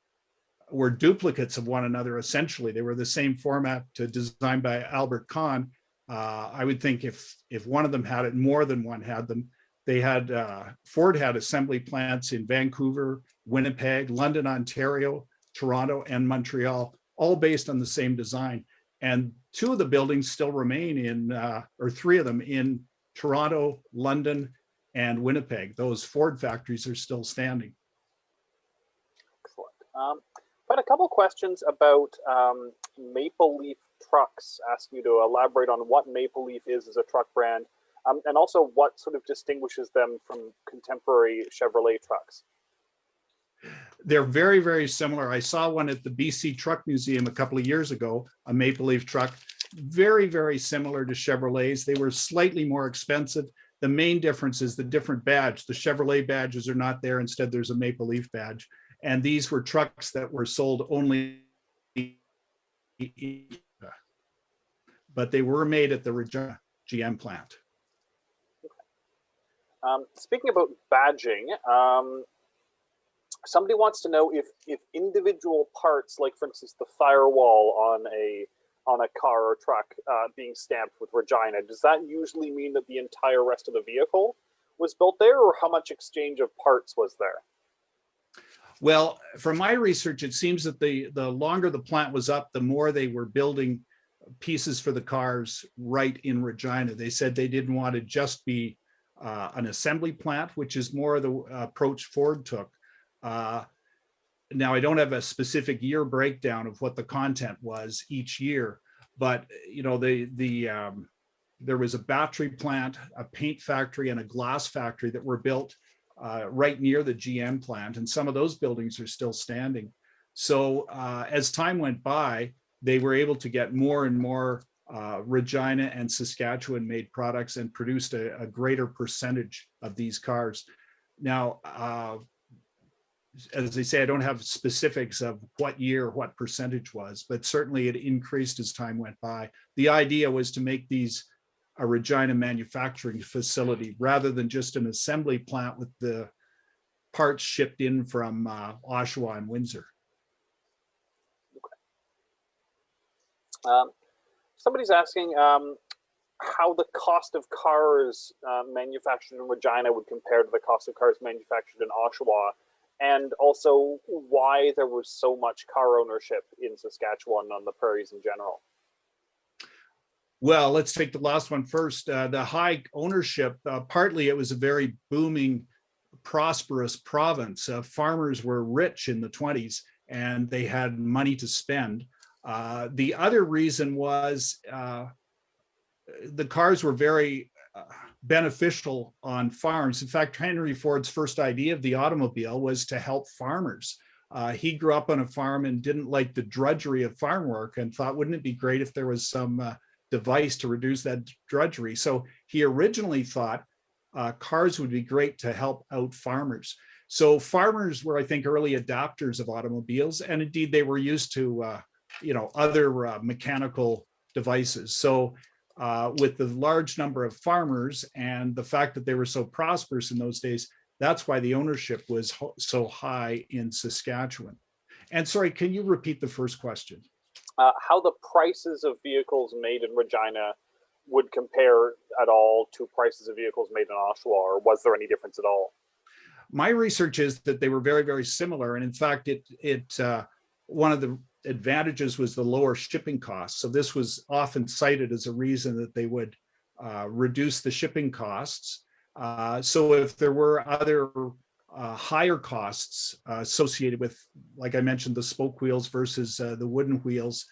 [SPEAKER 1] duplicates of one another, essentially, they were the same format designed by Albert Kahn. I would think if one of them had it, more than one had them. They had Ford had assembly plants in Vancouver, Winnipeg, London, Ontario, Toronto, and Montreal, all based on the same design. And two of the buildings still remain in, or three of them in Toronto, London, and Winnipeg. Those Ford factories are still standing.
[SPEAKER 11] Excellent. I've had a couple questions about Maple Leaf trucks. Ask you to elaborate on what Maple Leaf is as a truck brand, and also what sort of distinguishes them from contemporary Chevrolet trucks.
[SPEAKER 1] They're very, very similar. I saw one at the BC Truck Museum a couple of years ago, a Maple Leaf truck, very, very similar to Chevrolets. They were slightly more expensive. The main difference is the different badge. The Chevrolet badges are not there. Instead, there's a Maple Leaf badge. And these were trucks that were sold only, but they were made at the Regina GM plant.
[SPEAKER 11] Speaking about badging, somebody wants to know if individual parts, like for instance the firewall on a car or truck being stamped with Regina, does that usually mean that the entire rest of the vehicle was built there, or how much exchange of parts was there?
[SPEAKER 1] Well, from my research, it seems that the longer the plant was up, the more they were building pieces for the cars right in Regina. They said they didn't want to just be an assembly plant, which is more of the approach Ford took. Now, I don't have a specific year breakdown of what the content was each year, but you know, there was a battery plant, a paint factory, and a glass factory that were built right near the GM plant, and some of those buildings are still standing. So as time went by, they were able to get more and more Regina and Saskatchewan made products and produced a greater percentage of these cars. Now, as I say, I don't have specifics of what year, what percentage was, but certainly it increased as time went by. The idea was to make these a Regina manufacturing facility rather than just an assembly plant with the parts shipped in from Oshawa and Windsor.
[SPEAKER 11] Okay. Somebody's asking how the cost of cars manufactured in Regina would compare to the cost of cars manufactured in Oshawa, and also why there was so much car ownership in Saskatchewan on the prairies in general.
[SPEAKER 1] Well, let's take the last one first. The high ownership, partly it was a very booming, prosperous province. Farmers were rich in the 20s and they had money to spend. The other reason was the cars were very beneficial on farms. In fact, Henry Ford's first idea of the automobile was to help farmers. He grew up on a farm and didn't like the drudgery of farm work and thought, wouldn't it be great if there was some device to reduce that drudgery? So he originally thought cars would be great to help out farmers. So farmers were, I think, early adopters of automobiles, and indeed they were used to other mechanical devices. So with the large number of farmers and the fact that they were so prosperous in those days, that's why the ownership was so high in Saskatchewan. And sorry, can you repeat the first question?
[SPEAKER 11] How the prices of vehicles made in Regina would compare at all to prices of vehicles made in Oshawa, or was there any difference at all?
[SPEAKER 1] My research is that they were very, very similar. And in fact, one of the advantages was the lower shipping costs. So this was often cited as a reason that they would reduce the shipping costs. So if there were other higher costs associated with, like I mentioned, the spoke wheels versus the wooden wheels,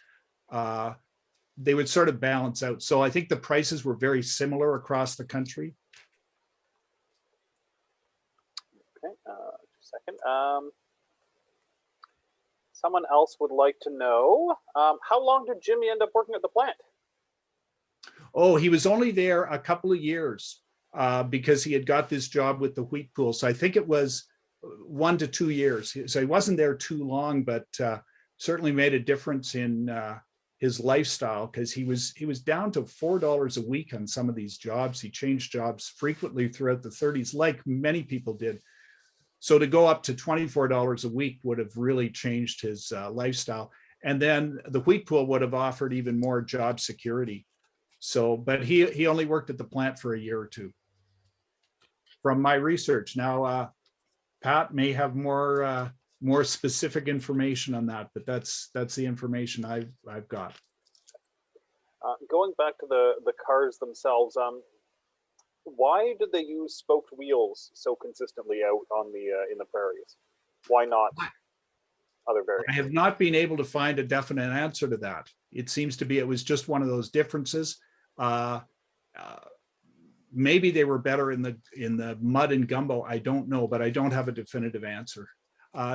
[SPEAKER 1] they would sort of balance out. So I think the prices were very similar across the country.
[SPEAKER 11] Okay, just a second. Someone else would like to know, how long did Jimmy end up working at the plant?
[SPEAKER 1] Oh, he was only there a couple of years because he had got this job with the wheat pool. So I think it was 1 to 2 years. So he wasn't there too long, but certainly made a difference in his lifestyle, because he was down to $4 a week on some of these jobs. He changed jobs frequently throughout the 30s, like many people did. So to go up to $24 a week would have really changed his lifestyle. And then the wheat pool would have offered even more job security. So, but he only worked at the plant for a year or two, from my research. Now, Pat may have more specific information on that, but that's the information I've got.
[SPEAKER 11] Going back to the cars themselves, why did they use spoked wheels so consistently out on the in the prairies? Why not other variants?
[SPEAKER 1] I have not been able to find a definite answer to that. It seems to be it was just one of those differences. Maybe they were better in the mud and gumbo. I don't know, but I don't have a definitive answer.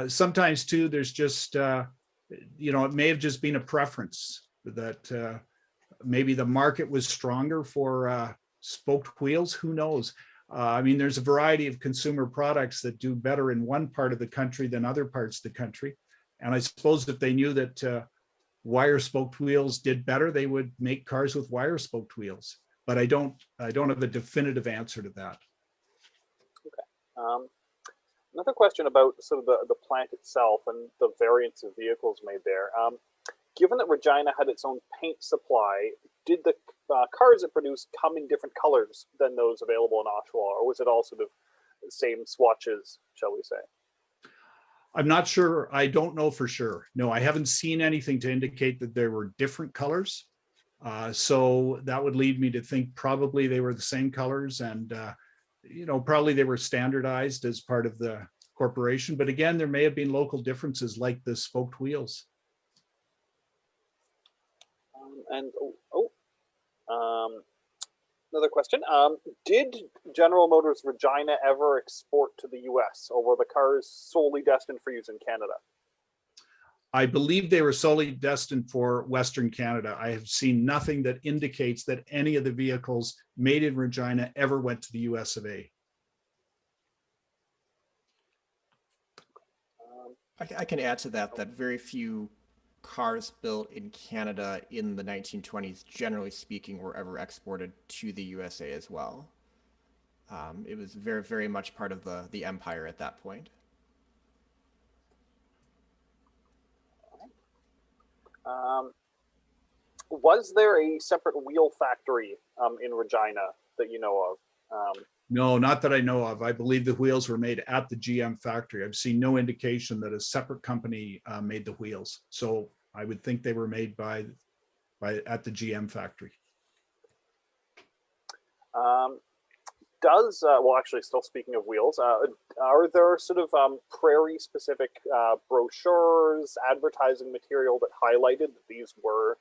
[SPEAKER 1] Sometimes too, there's just it may have just been a preference that maybe the market was stronger for spoked wheels. Who knows? I mean, there's a variety of consumer products that do better in one part of the country than other parts of the country. And I suppose if they knew that wire spoked wheels did better, they would make cars with wire spoked wheels. But I don't have a definitive answer to that.
[SPEAKER 11] Okay. Another question about sort of the plant itself and the variants of vehicles made there. Given that Regina had its own paint supply, did the cars it produced come in different colors than those available in Oshawa, or was it all sort of the same swatches, shall we say?
[SPEAKER 1] I'm not sure. I don't know for sure. No, I haven't seen anything to indicate that there were different colors. So that would lead me to think probably they were the same colors, and probably they were standardized as part of the corporation. But again, there may have been local differences like the spoked wheels.
[SPEAKER 11] Another question. Did General Motors Regina ever export to the US, or were the cars solely destined for use in Canada?
[SPEAKER 1] I believe they were solely destined for Western Canada. I have seen nothing that indicates that any of the vehicles made in Regina ever went to the US of A.
[SPEAKER 3] I can add to that very few cars built in Canada in the 1920s, generally speaking, were ever exported to the USA as well. It was very, very much part of the empire at that point.
[SPEAKER 11] Was there a separate wheel factory in Regina that you know of?
[SPEAKER 1] No, not that I know of. I believe the wheels were made at the GM factory. I've seen no indication that a separate company made the wheels. So I would think they were made at the GM factory.
[SPEAKER 11] Well, actually, still speaking of wheels, are there sort of prairie-specific brochures, advertising material that highlighted that these were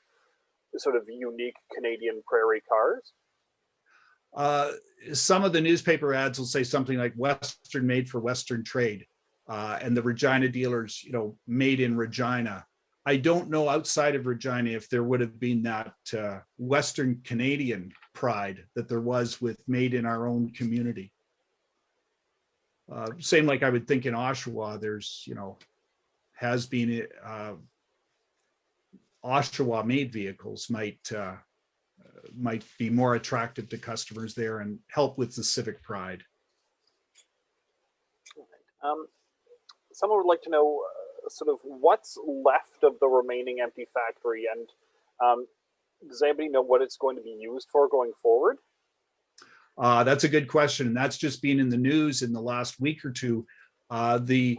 [SPEAKER 11] sort of unique Canadian prairie cars?
[SPEAKER 1] Some of the newspaper ads will say something like "Western made for Western trade," and the Regina dealers, made in Regina. I don't know outside of Regina if there would have been that Western Canadian pride that there was with made in our own community. Same like I would think in Oshawa, there's, has been Oshawa made vehicles might be more attractive to customers there and help with the civic pride.
[SPEAKER 11] Someone would like to know sort of what's left of the remaining empty factory, and does anybody know what it's going to be used for going forward?
[SPEAKER 1] That's a good question, and that's just been in the news in the last week or two. The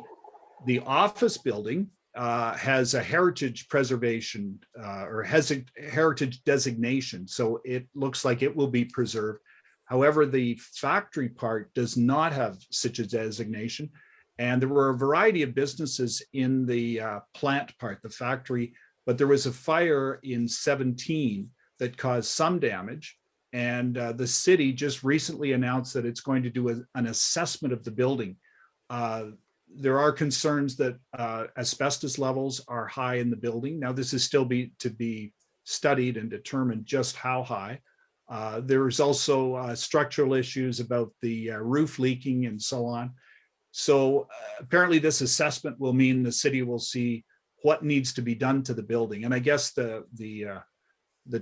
[SPEAKER 1] office building has a heritage preservation or has a heritage designation, so it looks like it will be preserved. However, the factory part does not have such a designation. And there were a variety of businesses in the plant part, the factory, but there was a fire in 17 that caused some damage. And the city just recently announced that it's going to do an assessment of the building. There are concerns that asbestos levels are high in the building. Now, this is still to be studied and determined just how high. There's also structural issues about the roof leaking and so on. So apparently this assessment will mean the city will see what needs to be done to the building. And I guess the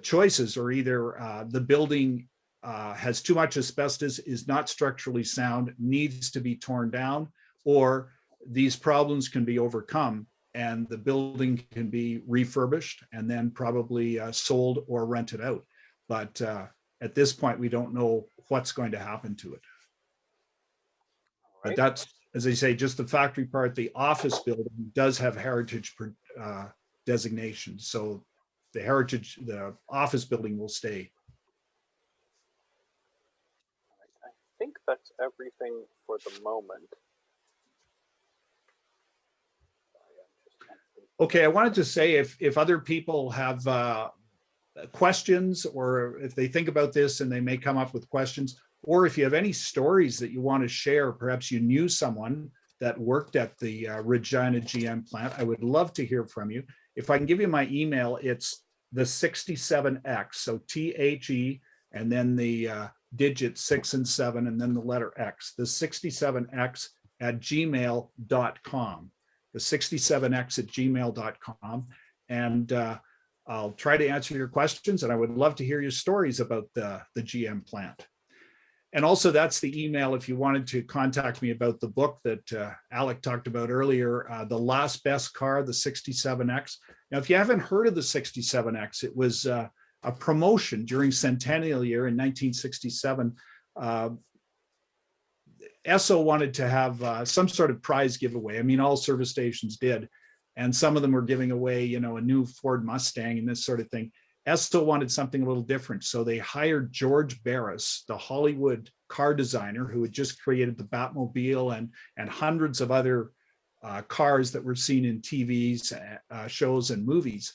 [SPEAKER 1] choices are either the building has too much asbestos, is not structurally sound, needs to be torn down, or these problems can be overcome and the building can be refurbished and then probably sold or rented out. But at this point, we don't know what's going to happen to it. But that's, as I say, just the factory part. The office building does have heritage designation. So the office building will stay.
[SPEAKER 11] I think that's everything for the moment.
[SPEAKER 1] Okay, I wanted to say if other people have questions, or if they think about this and they may come up with questions, or if you have any stories that you want to share, perhaps you knew someone that worked at the Regina GM plant, I would love to hear from you. If I can give you my email, it's the 67X, so THE, and then the digit 6 and 7, and then the letter X, the 67X at gmail.com, the 67X at gmail.com. And I'll try to answer your questions, and I would love to hear your stories about the GM plant. And also, that's the email if you wanted to contact me about the book that Alec talked about earlier, The Last Best Car, the 67X. Now, if you haven't heard of the 67X, it was a promotion during Centennial Year in 1967. Esso wanted to have some sort of prize giveaway. I mean, all service stations did. And some of them were giving away, you know, a new Ford Mustang and this sort of thing. Esso wanted something a little different. So they hired George Barris, the Hollywood car designer who had just created the Batmobile and hundreds of other cars that were seen in TVs, shows and movies.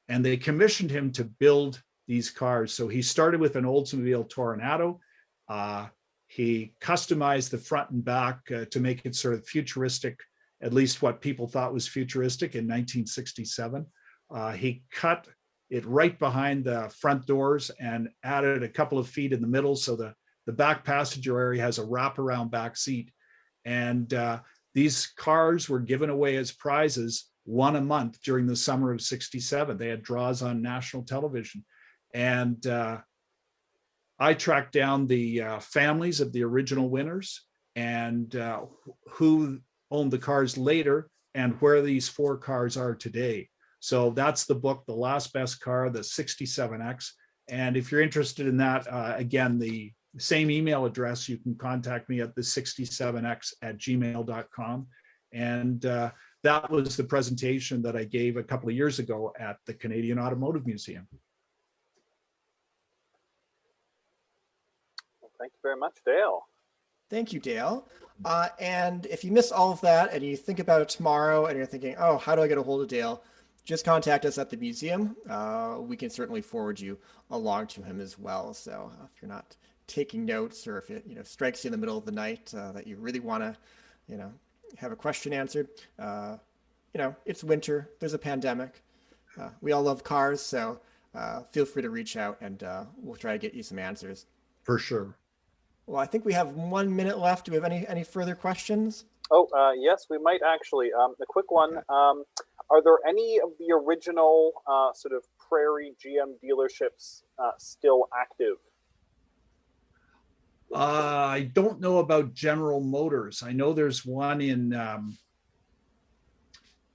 [SPEAKER 1] And they commissioned him to build these cars. So he started with an Oldsmobile Toronado. He customized the front and back to make it sort of futuristic, at least what people thought was futuristic in 1967. He cut it right behind the front doors and added a couple of feet in the middle. So the back passenger area has a wraparound back seat. And these cars were given away as prizes, one a month during the summer of 67. They had draws on national television. And I tracked down the families of the original winners and who owned the cars later and where these 4 cars are today. So that's the book, The Last Best Car, the 67X. And if you're interested in that, again, the same email address, you can contact me at the 67X at gmail.com. And that was the presentation that I gave a couple of years ago at the Canadian Automotive Museum.
[SPEAKER 11] Well, thank you very much, Dale.
[SPEAKER 3] Thank you, Dale. And if you miss all of that and you think about it tomorrow and you're thinking, oh, how do I get a hold of Dale? Just contact us at the museum. We can certainly forward you along to him as well. So if you're not taking notes, or if it strikes you in the middle of the night that you really want to have a question answered, it's winter, there's a pandemic. We all love cars, so feel free to reach out and we'll try to get you some answers.
[SPEAKER 1] For sure.
[SPEAKER 3] Well, I think we have 1 minute left. Do we have any further questions?
[SPEAKER 11] Oh, yes, we might actually. A quick one. Okay. Are there any of the original sort of Prairie GM dealerships still active?
[SPEAKER 1] I don't know about General Motors. I know there's one in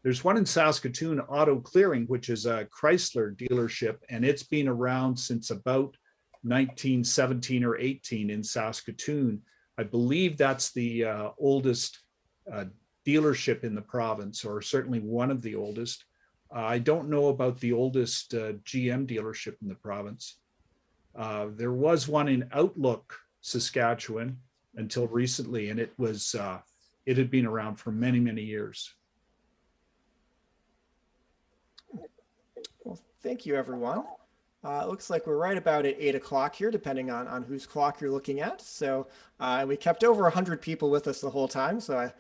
[SPEAKER 1] Saskatoon, Auto Clearing, which is a Chrysler dealership, and it's been around since about 1917 or 18 in Saskatoon. I believe that's the oldest dealership in the province, or certainly one of the oldest. I don't know about the oldest GM dealership in the province. There was one in Outlook, Saskatchewan, until recently, and it was it had been around for many, many years.
[SPEAKER 3] Well, thank you, everyone. It looks like we're right about at 8 o'clock here, depending on whose clock you're looking at. So we kept over 100 people with us the whole time. So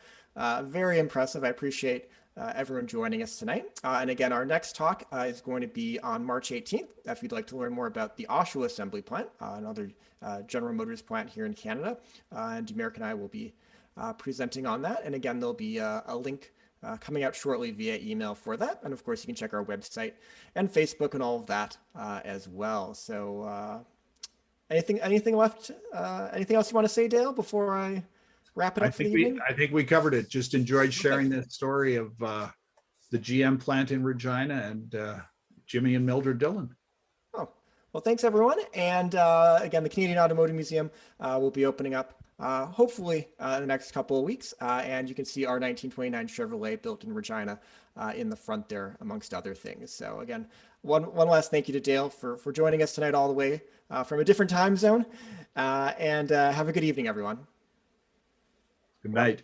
[SPEAKER 3] very impressive. I appreciate everyone joining us tonight. And again, our next talk is going to be on March 18th. If you'd like to learn more about the Oshawa Assembly Plant, another General Motors plant here in Canada. And American and I will be presenting on that. And again, there'll be a link coming out shortly via email for that. And of course, you can check our website and Facebook and all of that as well. So anything left? Anything else you want to say, Dale, before I wrap it up for the evening?
[SPEAKER 1] I think we covered it. Just enjoyed sharing the story of the GM plant in Regina and Jimmy and Mildred Dillon.
[SPEAKER 3] Oh, well, thanks everyone. And again, the Canadian Automotive Museum will be opening up hopefully in the next couple of weeks. And you can see our 1929 Chevrolet built in Regina in the front there, amongst other things. So again, one last thank you to Dale for joining us tonight all the way from a different time zone. And have a good evening, everyone.
[SPEAKER 1] Good night.